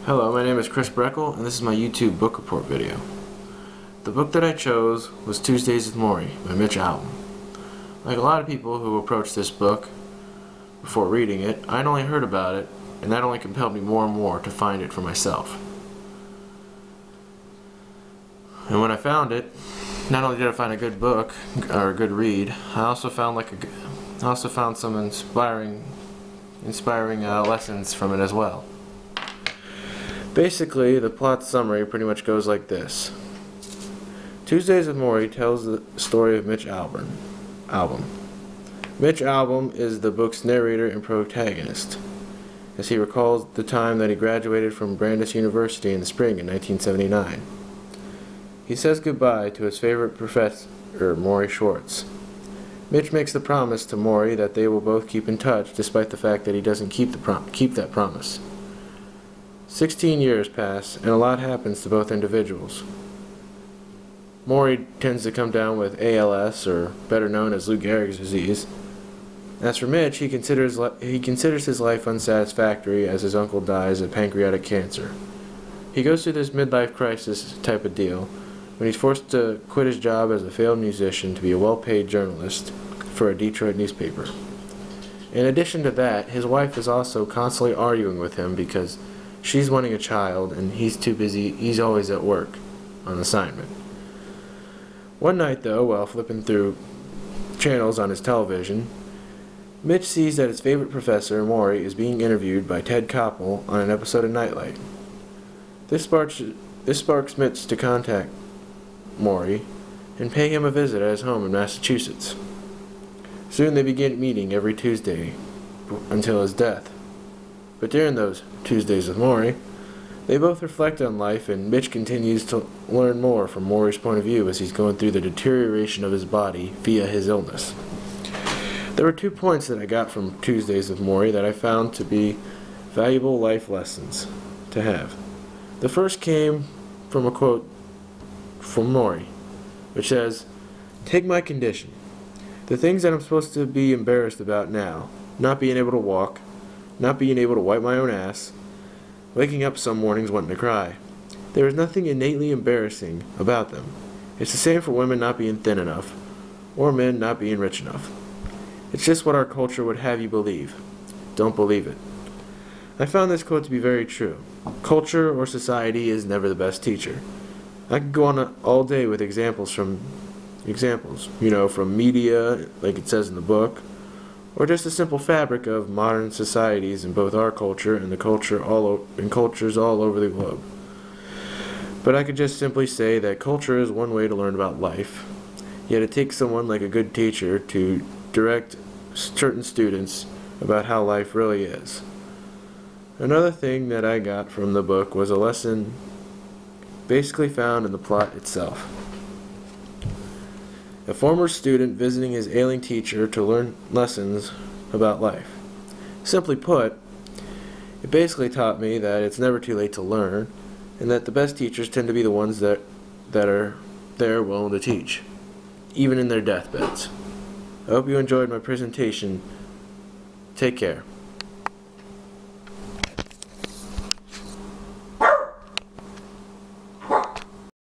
Hello, my name is Chris Breckel, and this is my YouTube book report video. The book that I chose was Tuesdays with Morrie by Mitch Albom. Like a lot of people who approached this book before reading it, I'd only heard about it, and that only compelled me more and more to find it for myself. And when I found it, not only did I find a good book or a good read, I also found some inspiring lessons from it as well. Basically, the plot summary pretty much goes like this. Tuesdays with Morrie tells the story of Mitch Albom. Mitch Albom is the book's narrator and protagonist, as he recalls the time that he graduated from Brandeis University in the spring of 1979. He says goodbye to his favorite professor, Morrie Schwartz. Mitch makes the promise to Morrie that they will both keep in touch, despite the fact that he doesn't keep that promise. 16 years pass, and a lot happens to both individuals. Morrie tends to come down with ALS, or better known as Lou Gehrig's disease. As for Mitch, he considers his life unsatisfactory as his uncle dies of pancreatic cancer. He goes through this midlife crisis type of deal when he's forced to quit his job as a failed musician to be a well-paid journalist for a Detroit newspaper. In addition to that, his wife is also constantly arguing with him because she's wanting a child and he's too busy. He's always at work on assignment. One night, though, while flipping through channels on his television, Mitch sees that his favorite professor, Morrie, is being interviewed by Ted Koppel on an episode of Nightlight. This sparks Mitch to contact Morrie and pay him a visit at his home in Massachusetts. Soon they begin meeting every Tuesday until his death. But during those Tuesdays with Morrie, they both reflect on life, and Mitch continues to learn more from Morrie's point of view as he's going through the deterioration of his body via his illness. There were 2 points that I got from Tuesdays with Morrie that I found to be valuable life lessons to have. The first came from a quote from Morrie, which says, "Take my condition. The things that I'm supposed to be embarrassed about now, not being able to walk, not being able to wipe my own ass, waking up some mornings wanting to cry. There is nothing innately embarrassing about them. It's the same for women not being thin enough, or men not being rich enough. It's just what our culture would have you believe. Don't believe it." I found this quote to be very true. Culture or society is never the best teacher. I could go on all day with examples, from media, like it says in the book, or just the simple fabric of modern societies in both our culture and cultures all over the globe. But I could just simply say that culture is one way to learn about life, yet it takes someone like a good teacher to direct certain students about how life really is. Another thing that I got from the book was a lesson basically found in the plot itself. A former student visiting his ailing teacher to learn lessons about life. Simply put, it basically taught me that it's never too late to learn, and that the best teachers tend to be the ones that are there willing to teach, even in their deathbeds. I hope you enjoyed my presentation. Take care.